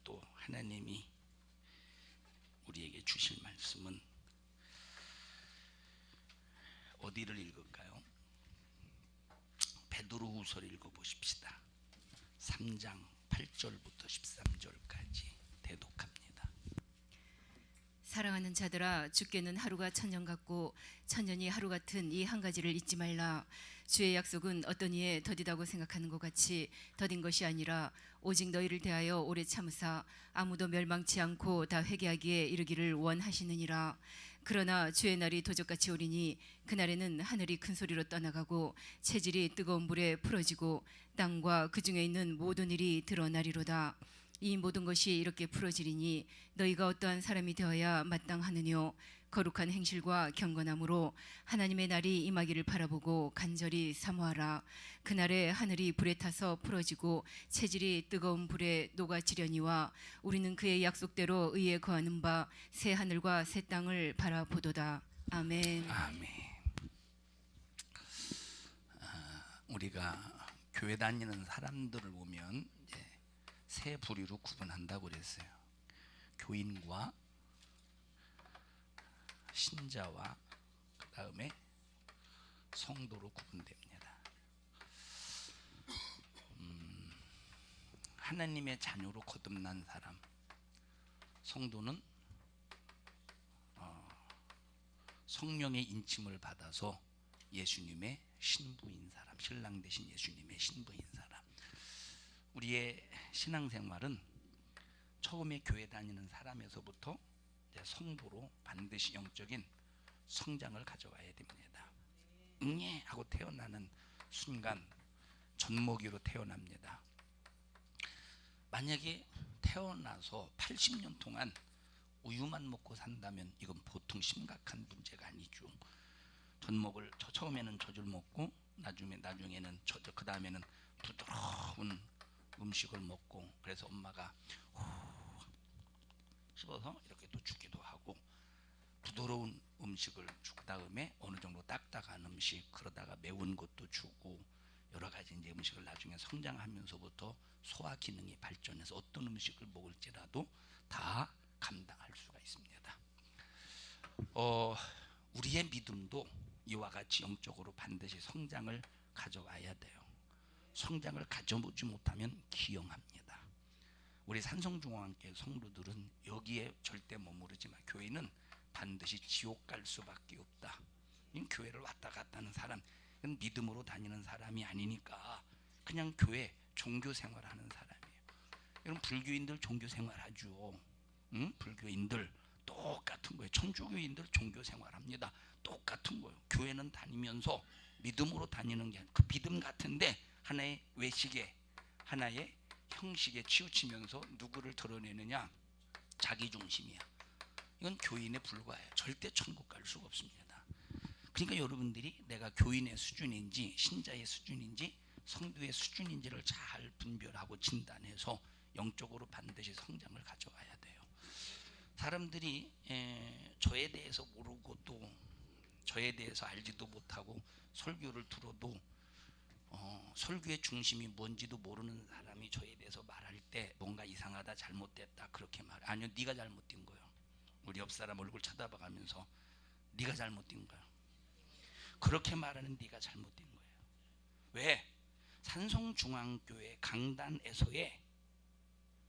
또 하나님이 우리에게 주실 말씀은 어디를 읽을까요? 베드로후서를 읽어보십시다. 3장 8절부터 13절까지 대독합니다. 사랑하는 자들아, 주께는 하루가 천년 같고 천년이 하루 같은 이 한 가지를 잊지 말라. 주의 약속은 어떤 이에 더디다고 생각하는 것 같이 더딘 것이 아니라 오직 너희를 대하여 오래 참으사 아무도 멸망치 않고 다 회개하기에 이르기를 원하시느니라. 그러나 주의 날이 도적같이 오리니 그날에는 하늘이 큰 소리로 떠나가고 체질이 뜨거운 불에 풀어지고 땅과 그 중에 있는 모든 일이 드러나리로다. 이 모든 것이 이렇게 풀어지리니 너희가 어떠한 사람이 되어야 마땅하느뇨. 거룩한 행실과 경건함으로 하나님의 날이 임하기를 바라보고 간절히 사모하라. 그날에 하늘이 불에 타서 풀어지고 체질이 뜨거운 불에 녹아지려니와 우리는 그의 약속대로 의에 거하는 바 새 하늘과 새 땅을 바라보도다. 아멘. 아멘. 우리가 교회 다니는 사람들을 보면 이제 세 부류로 구분한다고 그랬어요. 교인과 신자와 그 다음에 성도로 구분됩니다. 하나님의 자녀로 거듭난 사람, 성도는 성령의 인침을 받아서 예수님의 신부인 사람, 신랑 되신 예수님의 신부인 사람. 우리의 신앙생활은 처음에 교회 다니는 사람에서부터 성도로 반드시 영적인 성장을 가져와야 됩니다. 응애 하고 태어나는 순간 젖먹이로 태어납니다. 만약에 태어나서 80년 동안 우유만 먹고 산다면 이건 보통 심각한 문제가 아니죠. 처음에는 젖을 먹고 나중에는 그 다음에는 부드러운 음식을 먹고, 그래서 엄마가 씹어서 이렇게 또 주기도 하고, 부드러운 음식을 준 다음에 어느 정도 딱딱한 음식, 그러다가 매운 것도 주고, 여러 가지 이제 음식을 나중에 성장하면서부터 소화 기능이 발전해서 어떤 음식을 먹을지라도 다 감당할 수가 있습니다. 우리의 믿음도 이와 같이 영적으로 반드시 성장을 가져와야 돼요. 성장을 가져보지 못하면 기형합니다. 우리 산성중앙교회 성도들은 여기에 절대 머무르지 마. 교회는 반드시 지옥 갈 수밖에 없다. 교회를 왔다 갔다 하는 사람, 이건 믿음으로 다니는 사람이 아니니까 그냥 교회 종교생활하는 사람이에요. 여러분, 불교인들 종교생활하죠. 불교인들 똑같은 거예요. 천주교인들 종교생활합니다. 똑같은 거예요. 교회는 다니면서 믿음으로 다니는 게 그 믿음 같은데 하나의 외식에, 하나의 형식에 치우치면서 누구를 드러내느냐? 자기중심이야. 이건 교인에 불과해요. 절대 천국 갈 수가 없습니다. 그러니까 여러분들이 내가 교인의 수준인지 신자의 수준인지 성도의 수준인지를 잘 분별하고 진단해서 영적으로 반드시 성장을 가져와야 돼요. 사람들이 저에 대해서 모르고 또 저에 대해서 알지도 못하고 설교를 들어도 설교의 중심이 뭔지도 모르는 사람이 저에 대해서 말할 때 뭔가 이상하다, 잘못됐다 그렇게 말해. 아니요, 네가 잘못된 거예요. 우리 옆 사람 얼굴 쳐다봐가면서 네가 잘못된 거야. 그렇게 말하는 네가 잘못된 거예요. 왜? 산성중앙교회 강단에서의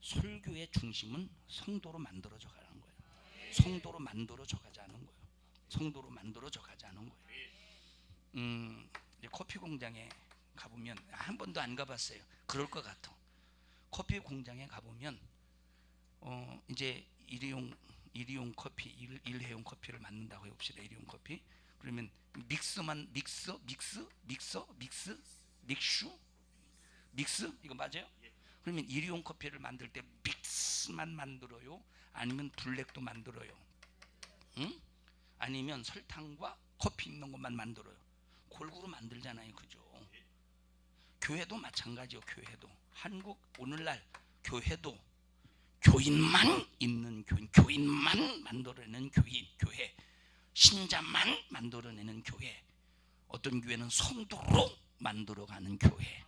설교의 중심은 성도로 만들어져 가는 거예요. 성도로 만들어져 가자는 거예요. 성도로 만들어져 가자는 거예요. 커피 공장에 가보면, 한 번도 안 가봤어요. 그럴 것 같아. 커피 공장에 가보면 이제 일회용 커피, 일회용 커피를 만든다고 해봅시다. 일회용 커피. 그러면 믹스 이거 맞아요? 그러면 일회용 커피를 만들 때 믹스만 만들어요? 아니면 블랙도 만들어요? 아니면 설탕과 커피 있는 것만 만들어요? 골고루 만들잖아요, 그죠? 교회도 마찬가지요. 교회도 한국 오늘날 교회도 교인만 있는 교인, 교인만 만들어내는 교회, 신자만 만들어내는 교회, 어떤 교회는 성도로 만들어가는 교회.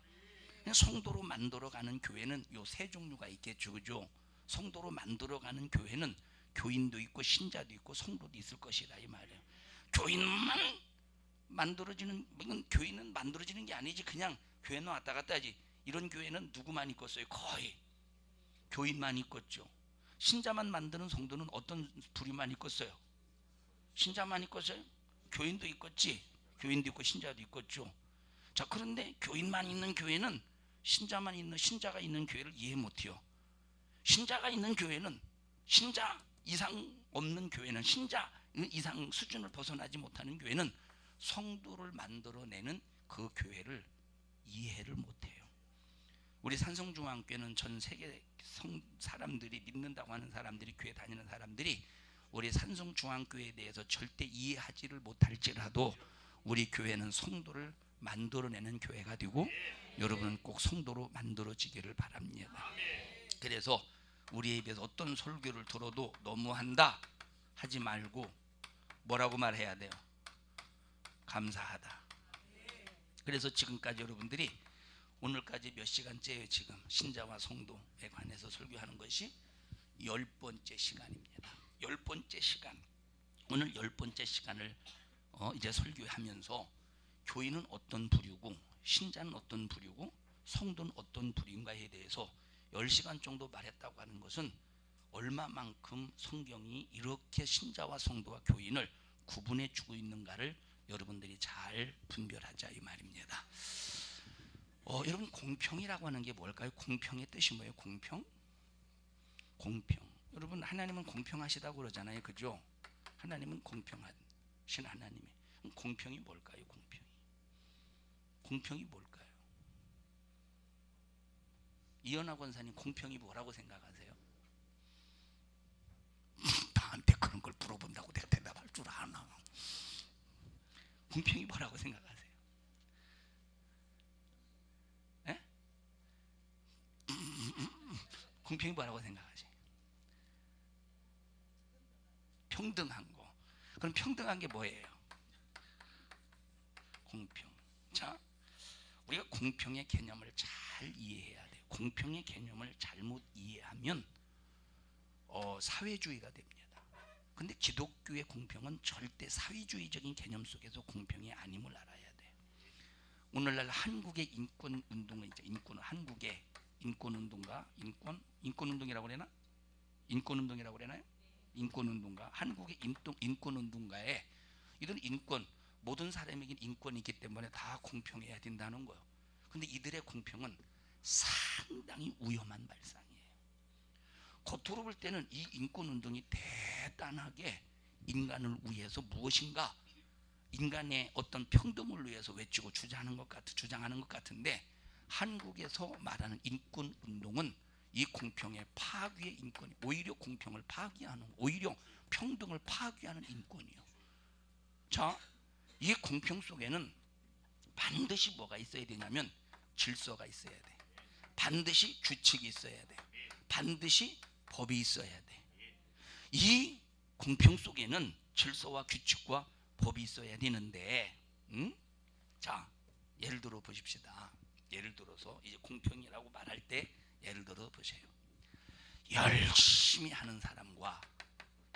성도로 만들어가는 교회는 요 세 종류가 있겠죠, 그죠? 성도로 만들어가는 교회는 교인도 있고 신자도 있고 성도도 있을 것이다 이 말이에요. 교인만 만들어지는, 이건 교인은 만들어지는 게 아니지 그냥 교회는 왔다 갔다 하지. 이런 교회는 누구만 있겠어요? 거의 교인만 있겠죠. 신자만 만드는 성도는 어떤 부류만 있겠어요? 신자만 있겠어요? 교인도 있겠지. 교인도 있고 신자도 있겠죠. 자, 그런데 교인만 있는 교회는 신자가 있는 교회를 이해 못해요. 신자가 있는 교회는, 신자 이상 없는 교회는, 신자 이상 수준을 벗어나지 못하는 교회는 성도를 만들어내는 그 교회를 이해를 못해요. 우리 산성중앙교회는 전 세계 사람들이, 믿는다고 하는 사람들이, 교회 다니는 사람들이 우리 산성중앙교회에 대해서 절대 이해하지를 못할지라도 우리 교회는 성도를 만들어내는 교회가 되고 여러분은 꼭 성도로 만들어지기를 바랍니다. 그래서 우리 입에서 어떤 설교를 들어도 너무한다 하지 말고 뭐라고 말해야 돼요? 감사하다. 그래서 지금까지 여러분들이 오늘까지 몇 시간째예요? 지금 신자와 성도에 관해서 설교하는 것이 10번째 시간입니다. 10번째 시간. 오늘 10번째 시간을 이제 설교하면서 교인은 어떤 부류고 신자는 어떤 부류고 성도는 어떤 부류인가에 대해서 10시간 정도 말했다고 하는 것은 얼마만큼 성경이 이렇게 신자와 성도와 교인을 구분해 주고 있는가를 여러분들이 잘 분별하자 이 말입니다. 여러분, 공평이라고 하는 게 뭘까요? 공평의 뜻이 뭐예요? 공평? 공평. 여러분, 하나님은 공평하시다고 그러잖아요. 그죠? 하나님은 공평하신 하나님이. 공평이 뭘까요? 공평이 뭘까요? 이현아 권사님, 공평이 뭐라고 생각하세요? 나한테 그런 걸 물어본다고 내가 대답할 줄 아나? 공평이 뭐라고 생각하세요? 에? 공평이 뭐라고 생각하세요? 평등한 거. 그럼 평등한 게 뭐예요? 공평. 자, 우리가 공평의 개념을 잘 이해해야 돼요. 공평의 개념을 잘못 이해하면 사회주의가 됩니다. 근데 기독교의 공평은 절대 사회주의적인 개념 속에서 공평이 아님을 알아야 돼요. 오늘날 한국의 인권 운동은 이제 한국의 인권 운동가, 인권 운동이라고 그러나? 인권 운동이라고 그러나요? 인권 운동가, 한국의 인권 운동가에 이들은 모든 사람에게 인권이 있기 때문에 다 공평해야 된다는 거예요. 근데 이들의 공평은 상당히 위험한 발상이에요. 겉으로 볼 때는 이 인권운동이 대단하게 인간을 위해서 무엇인가, 인간의 어떤 평등을 위해서 외치고 주장하는 것 같은데, 한국에서 말하는 인권운동은 이 공평의 파괴의 인권이 오히려 공평을 파괴하는, 오히려 평등을 파괴하는 인권이요. 자, 이 공평 속에는 반드시 뭐가 있어야 되냐면 질서가 있어야 돼. 반드시 규칙이 있어야 돼. 반드시 법이 있어야 돼. 이 공평 속에는 질서와 규칙과 법이 있어야 되는데, 자, 예를 들어 보십시다. 예를 들어서 이제 공평이라고 말할 때 예를 들어 보세요. 열심히 하는 사람과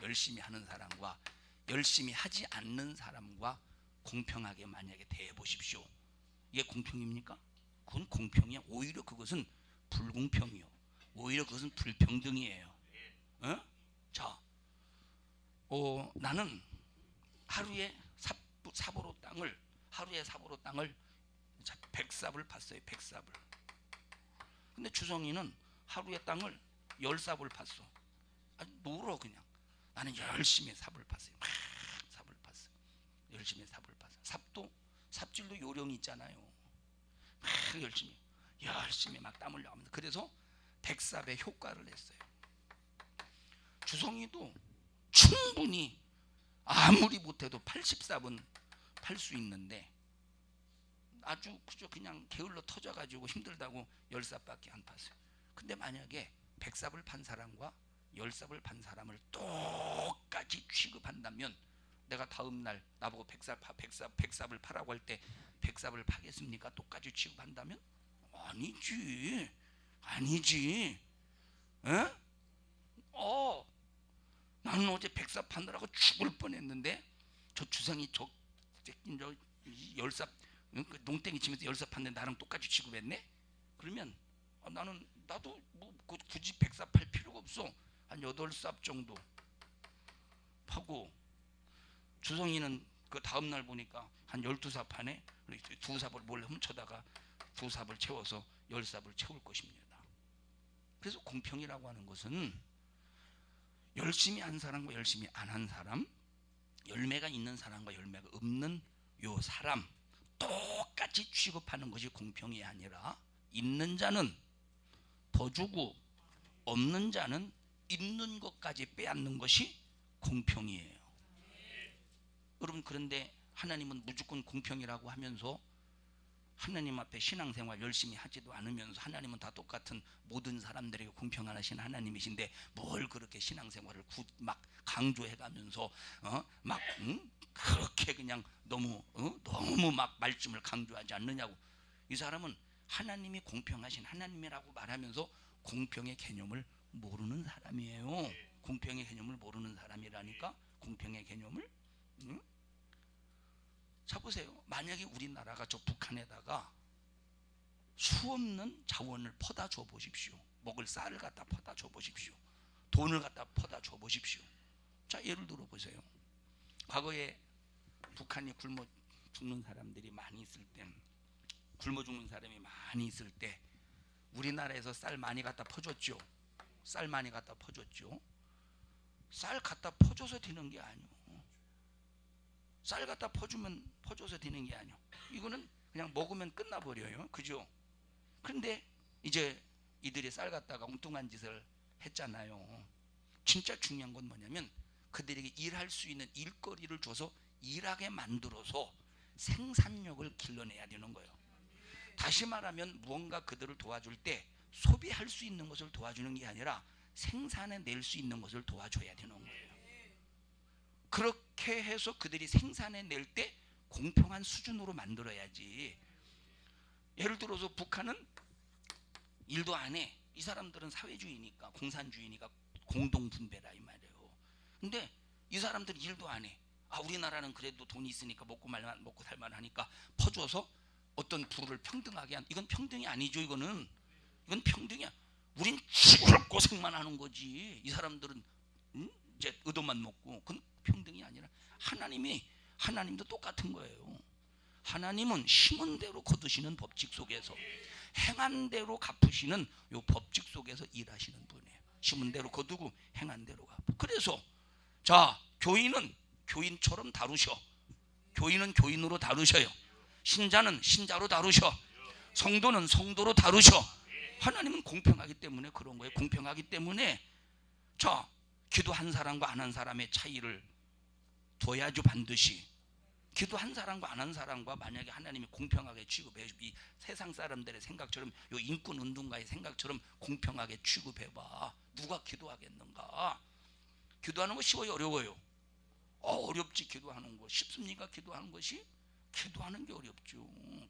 열심히 하지 않는 사람과 공평하게 만약에 대해 보십시오. 이게 공평입니까? 그건 공평이야. 오히려 그것은 불공평이요. 오히려 그것은 불평등이에요. 자, 나는 하루에 사보로 땅을 100삽을 팠어요. 100삽을. 근데 주성이는 하루에 땅을 10삽을 팠어. 아주 놀어 그냥. 나는 열심히 삽을 팠어요. 막 삽을 팠어요. 열심히 삽을 팠어요. 삽질도 요령이 있잖아요. 막 열심히 막 땀 흘려가면서. 그래서 100삽의 효과를 냈어요. 주성이도 충분히 아무리 못해도 80삽은 팔 수 있는데 아주 그냥 게을러 터져가지고 힘들다고 10삽밖에 안 팠어요. 근데 만약에 100삽을 판 사람과 10삽을 판 사람을 똑같이 취급한다면, 내가 다음날 나보고 100삽을 파라고 할 때 100삽을 파겠습니까? 똑같이 취급한다면? 아니지. 에? 나는 어제 백사 파느라고 죽을 뻔했는데 저 주상이 저 새끼 저 열사 농땡이 치면서 열사 팠는데 나랑 똑같이 취급했네? 그러면 나도 뭐 굳이 백사 팔 필요가 없어. 한 8삽 정도 파고, 주성이는 그 다음날 보니까 한 12삽 파네. 2삽을 몰래 훔쳐다가 2삽을 채워서 10삽을 채울 것입니다. 그래서 공평이라고 하는 것은 열심히 한 사람과 열심히 안 한 사람, 열매가 있는 사람과 열매가 없는 요 사람 똑같이 취급하는 것이 공평이 아니라, 있는 자는 더 주고 없는 자는 있는 것까지 빼앗는 것이 공평이에요. 여러분, 그런데 하나님은 무조건 공평이라고 하면서 하나님 앞에 신앙생활 열심히 하지도 않으면서, 하나님은 다 똑같은 모든 사람들에게 공평하신 하나님이신데 뭘 그렇게 신앙생활을 막 강조해가면서 그렇게 그냥 너무 막 말씀을 강조하지 않느냐고. 이 사람은 하나님이 공평하신 하나님이라고 말하면서 공평의 개념을 모르는 사람이에요. 공평의 개념을 모르는 사람이라니까. 공평의 개념을. 자 보세요. 만약에 우리나라가 저 북한에다가 수없는 자원을 퍼다 줘 보십시오. 먹을 쌀을 갖다 퍼다 줘 보십시오. 돈을 갖다 퍼다 줘 보십시오. 자, 예를 들어 보세요. 과거에 북한이 굶어 죽는 사람들이 많이 있을 때, 굶어 죽는 사람이 많이 있을 때 우리나라에서 쌀 많이 갖다 퍼줬죠. 쌀 많이 갖다 퍼줬죠. 쌀 갖다 퍼줘서 되는 게 아니오. 쌀 갖다 퍼줘서 되는 게 아니오. 이거는 그냥 먹으면 끝나버려요. 그죠? 그런데 이제 이들이 쌀 갖다가 엉뚱한 짓을 했잖아요. 진짜 중요한 건 뭐냐면 그들에게 일할 수 있는 일거리를 줘서 일하게 만들어서 생산력을 길러내야 되는 거예요. 다시 말하면 무언가 그들을 도와줄 때 소비할 수 있는 것을 도와주는 게 아니라 생산해낼 수 있는 것을 도와줘야 되는 거예요. 그렇게 해서 그들이 생산해낼 때 공평한 수준으로 만들어야지. 예를 들어서 북한은 일도 안 해. 이 사람들은 사회주의니까, 공산주의니까 공동분배라 이 말이에요. 근데 이 사람들은 일도 안 해. 우리나라는 그래도 돈이 있으니까 먹고 살만 하니까 퍼줘서 어떤 부를 평등하게 한. 이건 평등이 아니죠. 이건 평등이야. 우린 죽을 고생만 하는 거지. 이 사람들은 이제 의도만 먹고. 그건 평등이 아니라 하나님도 똑같은 거예요. 하나님은 심은 대로 거두시는 법칙 속에서, 행한 대로 갚으시는 요 법칙 속에서 일하시는 분이에요. 심은 대로 거두고 행한 대로 갚고. 그래서 자, 교인은 교인처럼 다루셔. 교인은 교인으로 다루셔요. 신자는 신자로 다루셔. 성도는 성도로 다루셔. 하나님은 공평하기 때문에 그런 거예요. 공평하기 때문에 자, 기도한 사람과 안 한 사람의 차이를 둬야죠. 반드시. 기도한 사람과 안 한 사람과 만약에 하나님이 공평하게 취급해, 이 세상 사람들의 생각처럼, 요 인권 운동가의 생각처럼 공평하게 취급해봐. 누가 기도하겠는가? 기도하는 거 쉬워요, 어려워요? 어렵지. 기도하는 거 쉽습니까? 기도하는 것이? 기도하는 게 어렵죠.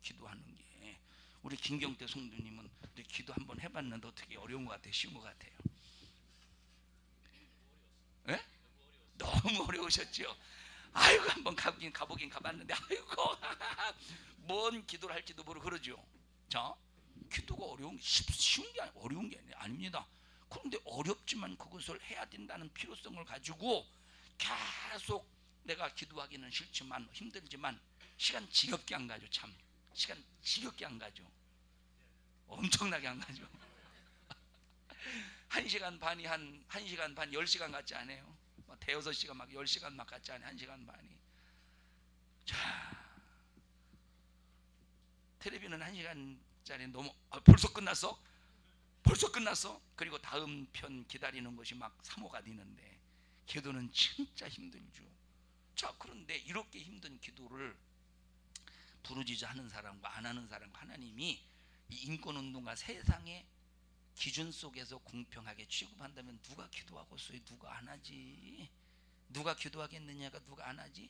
기도하는 게. 우리 김경태 성도님은 기도 한번 해봤는데 어떻게 어려운 것 같아요? 쉬운 것 같아요? 예? 너무 어려우셨죠? 아이고, 한번 가보긴 가봤는데 아이고 뭔 기도를 할지도 모르고 그러죠. 자, 기도가 쉬운 게 어려운 게 아닙니다. 그런데 어렵지만 그것을 해야 된다는 필요성을 가지고 계속 내가 기도하기는 싫지만 힘들지만 시간 지겹게 안 가죠. 참 시간 지겹게 안 가죠. 엄청나게 안 가죠. 1시간 반이 한 1시간 반 10시간 같지 않아요? 대여섯 시간 막 10시간 막 같지 않아요? 1시간 반이. 자, 텔레비는 1시간짜리 너무 벌써 끝났어? 벌써 끝났어? 그리고 다음 편 기다리는 것이 막 3호가 되는데 기도는 진짜 힘들죠. 자, 그런데 이렇게 힘든 기도를 부르짖어 하는 사람과 안 하는 사람과 하나님이 이 인권운동과 세상의 기준 속에서 공평하게 취급한다면 누가 기도하겠어요? 누가 안 하지? 누가 기도하겠느냐가 누가 안 하지?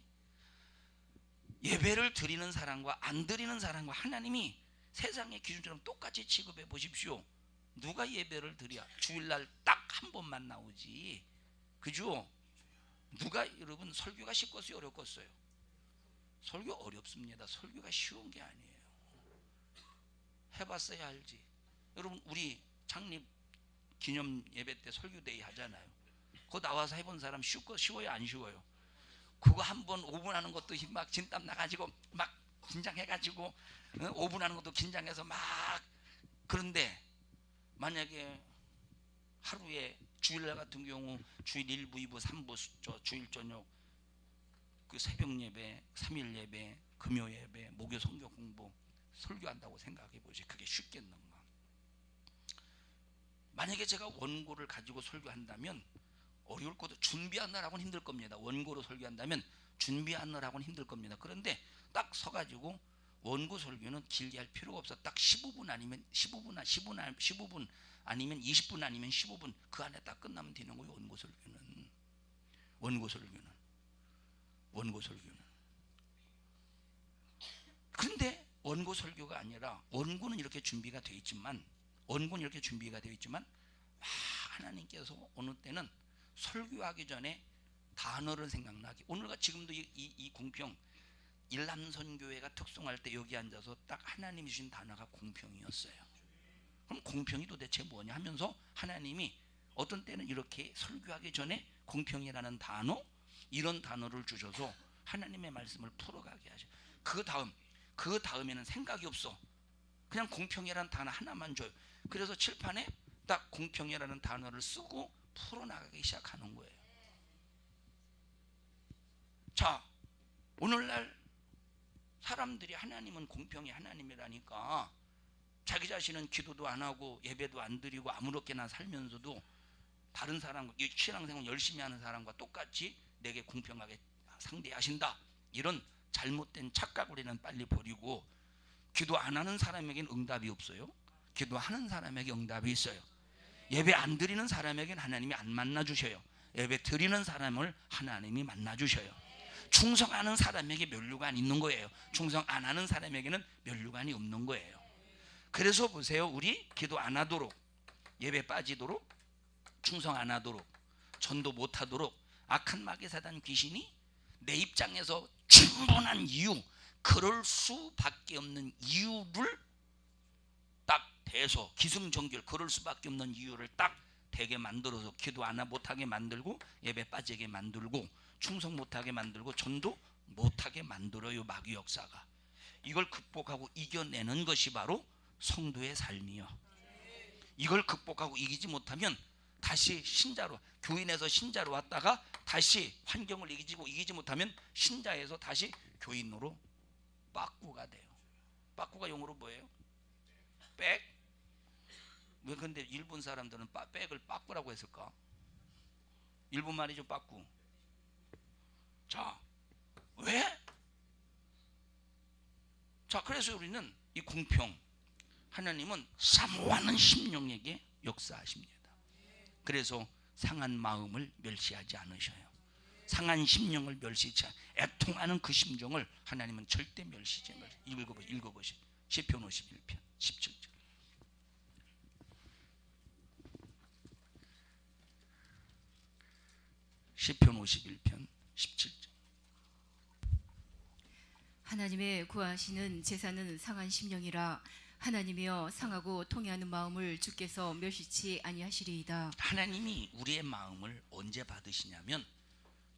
예배를 드리는 사람과 안 드리는 사람과 하나님이 세상의 기준처럼 똑같이 취급해 보십시오. 누가 예배를 드려? 주일날 딱 한 번만 나오지, 그죠? 누가, 여러분, 설교가 쉽겠어요, 어렵겠어요? 설교 어렵습니다. 설교가 쉬운 게 아니에요. 해봤어야 알지. 여러분, 우리 창립 기념 예배 때 설교데이 하잖아요. 그거 나와서 해본 사람 쉬워요, 안 쉬워요? 그거 한 번 5분 하는 것도 막 진땀 나가지고 막 긴장해가지고 5분 하는 것도 긴장해서 막. 그런데 만약에 하루에 주일날 같은 경우 주일 1부, 2부, 3부, 주일 저녁 그 새벽 예배, 3일 예배, 금요 예배, 목요 성경 공부 설교한다고 생각해 보지. 그게 쉽겠는가? 만약에 제가 원고를 가지고 설교한다면 어려울 것도, 준비하느라고는 힘들 겁니다. 원고로 설교한다면 준비하느라고는 힘들 겁니다. 그런데 딱 서가지고 원고 설교는 길게 할 필요가 없어. 딱 15분 아니면 15분 아니면 20분 아니면 15분 그 안에 딱 끝나면 되는 거예요. 원고 설교는. 그런데 원고 설교가 아니라, 원고는 이렇게 준비가 되어 있지만 하나님께서 어느 때는 설교하기 전에 단어를 생각나게, 오늘과 지금도 이 공평 일남선교회가 특송할 때 여기 앉아서 딱 하나님이 주신 단어가 공평이었어요. 그럼 공평이 도대체 뭐냐 하면서 하나님이 어떤 때는 이렇게 설교하기 전에 공평이라는 단어, 이런 단어를 주셔서 하나님의 말씀을 풀어가게 하죠. 그 다음에는 생각이 없어. 그냥 공평이라는 단어 하나만 줘요. 그래서 칠판에 딱 공평이라는 단어를 쓰고 풀어나가기 시작하는 거예요. 자, 오늘날 사람들이 하나님은 공평의 하나님이라니까 자기 자신은 기도도 안 하고 예배도 안 드리고 아무렇게나 살면서도 다른 사람과, 신앙생활 열심히 하는 사람과 똑같이 내게 공평하게 상대하신다, 이런 잘못된 착각을 우리는 빨리 버리고, 기도 안 하는 사람에게는 응답이 없어요. 기도하는 사람에게 응답이 있어요. 예배 안 드리는 사람에게는 하나님이 안 만나 주셔요. 예배 드리는 사람을 하나님이 만나 주셔요. 충성하는 사람에게 면류관이 있는 거예요. 충성 안 하는 사람에게는 면류관이 없는 거예요. 그래서 보세요, 우리 기도 안 하도록, 예배 빠지도록, 충성 안 하도록, 전도 못 하도록 악한 마귀 사단 귀신이 내 입장에서 충분한 이유, 그럴 수밖에 없는 이유를 딱 대서, 기승전결 그럴 수밖에 없는 이유를 딱 되게 만들어서 기도 안 못하게 만들고, 예배 빠지게 만들고, 충성 못하게 만들고, 전도 못하게 만들어요, 마귀 역사가. 이걸 극복하고 이겨내는 것이 바로 성도의 삶이요. 이걸 극복하고 이기지 못하면 다시 신자로, 교인에서 신자로 왔다가 다시 환경을 이기지 못하면 신자에서 다시 교인으로 빠꾸가 돼요. 빠꾸가 영어로 뭐예요? 백? 왜 근데 일본 사람들은 백을 빠꾸라고 했을까? 일본 말이죠, 빠꾸. 자, 왜? 자, 그래서 우리는 이 공평, 하나님은 사모하는 심령에게 역사하십니다. 그래서 상한 마음을 멸시하지 않으셔요. 상한 심령을 멸시치 않아요. 애통하는 그 심정을 하나님은 절대 멸시하지 않아요. 읽어보시. 시편 51편 17절. 시편 51편 17절. 하나님의 구하시는 제사는 상한 심령이라. 하나님이여 상하고 통해하는 마음을 주께서 멸시치 아니하시리이다. 하나님이 우리의 마음을 언제 받으시냐면,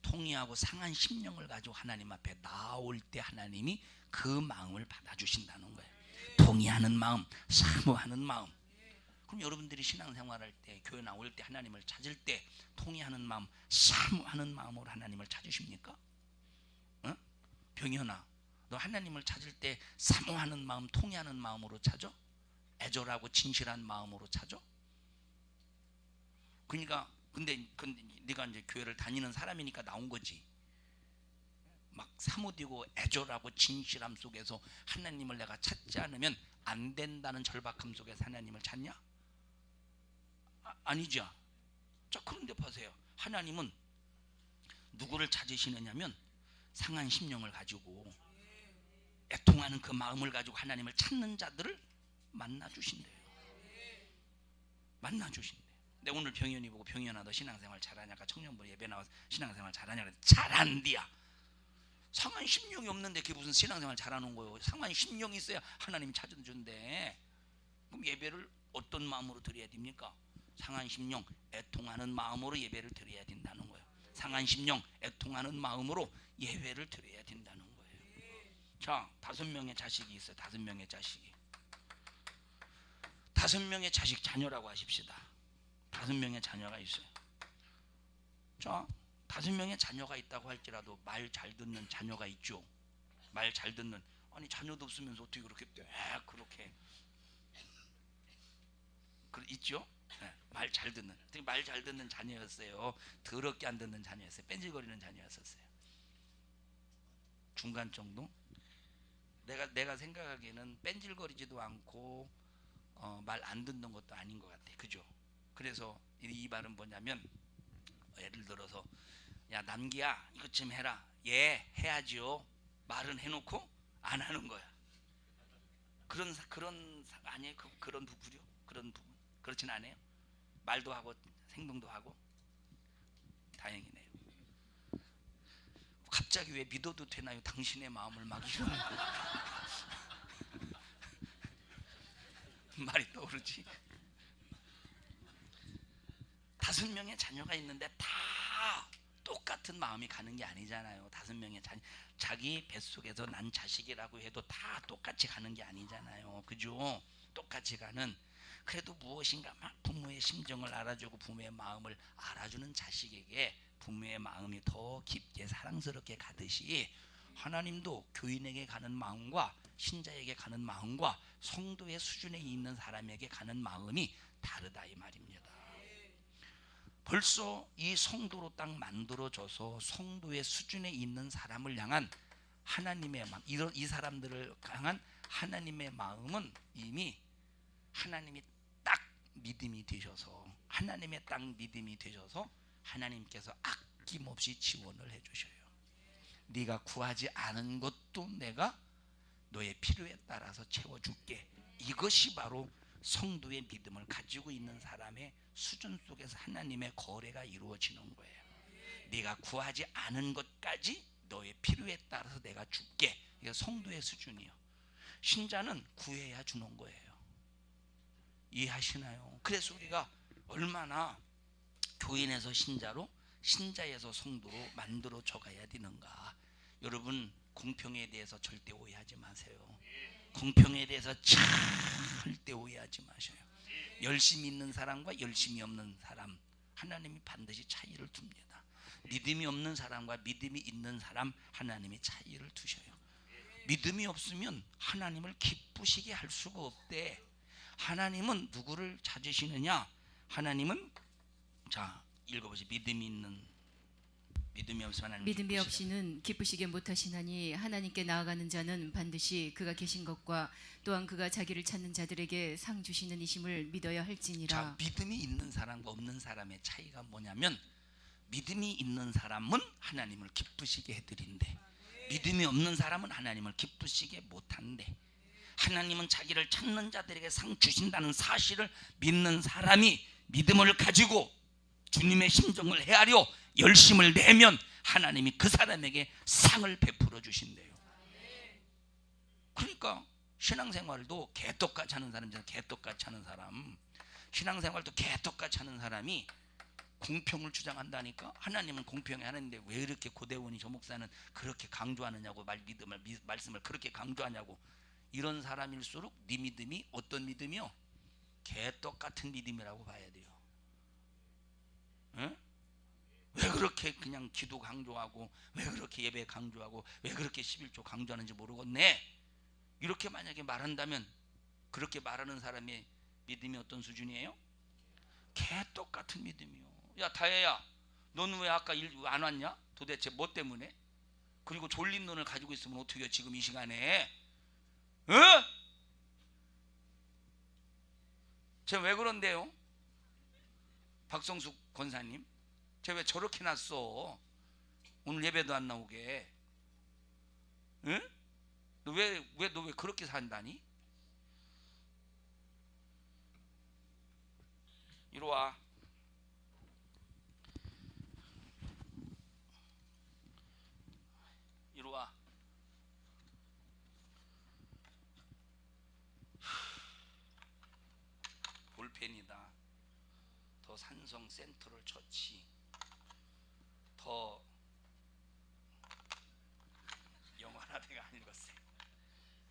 통해하고 상한 심령을 가지고 하나님 앞에 나올 때 하나님이 그 마음을 받아주신다는 거예요. 통해하는 마음, 사모하는 마음. 그럼 여러분들이 신앙생활할 때, 교회 나올 때, 하나님을 찾을 때 통해하는 마음, 사모하는 마음으로 하나님을 찾으십니까? 어? 병현아, 너 하나님을 찾을 때 사모하는 마음, 통해하는 마음으로 찾아? 애절하고 진실한 마음으로 찾아? 그러니까 근데 네가 이제 교회를 다니는 사람이니까 나온 거지. 막 사모되고 애절하고 진실함 속에서 하나님을 내가 찾지 않으면 안 된다는 절박함 속에서 하나님을 찾냐? 아니죠. 자, 그런데 보세요. 하나님은 누구를 찾으시느냐면 상한 심령을 가지고 애통하는 그 마음을 가지고 하나님을 찾는 자들을 만나 주신대요. 만나 주신대. 근데 오늘 병현이 보고 병현아 너 신앙생활 잘하냐? 아까 청년부 예배 나와서 신앙생활 잘하냐? 그랬더니 잘한디야. 상한 심령이 없는데 그게 무슨 신앙생활 잘하는 거예요? 상한 심령이 있어야 하나님이 찾아준대. 그럼 예배를 어떤 마음으로 드려야 됩니까? 상한 심령, 애통하는 마음으로 예배를 드려야 된다는 거예요. 상한 심령, 애통하는 마음으로 예배를 드려야 된다는 거예요. 자, 5명의 자식이 있어요. 5명의 자식이. 5명의 자식 자녀라고 하십시다. 5명의 자녀가 있어요. 자, 5명의 자녀가 있다고 할지라도 말 잘 듣는 자녀가 있죠. 말 잘 듣는. 아니 자녀도 없으면서 어떻게 그렇게 그렇게 있죠? 네, 말 잘 듣는. 말 잘 듣는 자녀였어요. 더럽게 안 듣는 자녀였어요. 뺀질거리는 자녀였었어요. 중간 정도? 내가 생각하기에는 뺀질거리지도 않고 말 안 듣는 것도 아닌 것 같아. 그죠? 그래서 이 말은 뭐냐면 예를 들어서 야 남기야 이것 좀 해라. 예 해야지요. 말은 해놓고 안 하는 거야. 그런 아니에요? 그런 부분이요? 그런 부분 그렇진 않아요? 말도 하고 행동도 하고. 다행이네요. 갑자기 왜 믿어도 되나요? 당신의 마음을 막 이런 말이 떠오르지. 5명의 자녀가 있는데 다 똑같은 마음이 가는 게 아니잖아요. 5명의 자녀, 자기 뱃속에서 난 자식이라고 해도 다 똑같이 가는 게 아니잖아요. 그죠? 똑같이 가는. 그래도 무엇인가 막 부모의 심정을 알아주고 부모의 마음을 알아주는 자식에게 부모의 마음이 더 깊게 사랑스럽게 가듯이 하나님도 교인에게 가는 마음과 신자에게 가는 마음과 성도의 수준에 있는 사람에게 가는 마음이 다르다 이 말입니다. 벌써 이 성도로 딱 만들어져서 성도의 수준에 있는 사람을 향한 하나님의 마음, 이 사람들을 향한 하나님의 마음은 이미 하나님이 딱 믿음이 되셔서 하나님의 딱 믿음이 되셔서 하나님께서 아낌없이 지원을 해주셔요. 네가 구하지 않은 것도 내가 너의 필요에 따라서 채워줄게. 이것이 바로 성도의 믿음을 가지고 있는 사람의 수준 속에서 하나님의 거래가 이루어지는 거예요. 네가 구하지 않은 것까지 너의 필요에 따라서 내가 줄게. 이게 성도의 수준이요. 신자는 구해야 주는 거예요. 이해하시나요? 그래서 우리가 얼마나 교인에서 신자로 신자에서 성도로 만들어져 가야 되는가. 여러분 공평에 대해서 절대 오해하지 마세요. 공평에 대해서 절대 오해하지 마셔요. 열심히 있는 사람과 열심히 없는 사람 하나님이 반드시 차이를 둡니다. 믿음이 없는 사람과 믿음이 있는 사람 하나님이 차이를 두셔요. 믿음이 없으면 하나님을 기쁘시게 할 수가 없대. 하나님은 누구를 찾으시느냐? 하나님은 자 읽어보세요. 믿음이 없으면 하나님 믿음이 없이는 기쁘시게 못하시나니 하나님께 나아가는 자는 반드시 그가 계신 것과 또한 그가 자기를 찾는 자들에게 상 주시는 이심을 믿어야 할지니라. 자, 믿음이 있는 사람과 없는 사람의 차이가 뭐냐면 믿음이 있는 사람은 하나님을 기쁘시게 해드린대. 믿음이 없는 사람은 하나님을 기쁘시게 못한대. 하나님은 자기를 찾는 자들에게 상 주신다는 사실을 믿는 사람이 믿음을 가지고 주님의 심정을 헤아려 열심을 내면 하나님이 그 사람에게 상을 베풀어 주신대요. 그러니까 신앙생활도 개떡같이 하는 사람이잖아요. 개떡같이 하는 사람. 신앙생활도 개떡같이 하는 사람이 공평을 주장한다니까. 하나님은 공평해 하는데 왜 이렇게 고대원이 저 목사는 그렇게 강조하느냐고, 말씀을 그렇게 강조하냐고. 이런 사람일수록 네 믿음이 어떤 믿음이요? 개떡같은 믿음이라고 봐야 돼요. 응? 왜 그렇게 그냥 기도 강조하고 왜 그렇게 예배 강조하고 왜 그렇게 11조 강조하는지 모르겠네. 이렇게 만약에 말한다면 그렇게 말하는 사람의 믿음이 어떤 수준이에요? 개떡같은 믿음이요. 야 다혜야, 너는 왜 아까 안 왔냐? 도대체 뭐 때문에? 그리고 졸린 눈을 가지고 있으면 어떻게 해 지금 이 시간에? 어? 제가 왜 그런데요? 박성숙 권사님, 제가 왜 저렇게 났어? 오늘 예배도 안 나오게. 응? 너 왜 그렇게 산다니? 더 산성 센트럴 처치, 더 영화나 내가 안 읽었어요.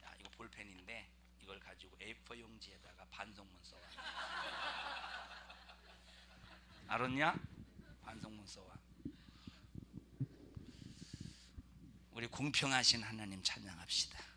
야, 이거 볼펜인데 이걸 가지고 A4 용지에다가 반성문 써와. 알았냐? 반성문 써와. 우리 공평하신 하나님 찬양합시다.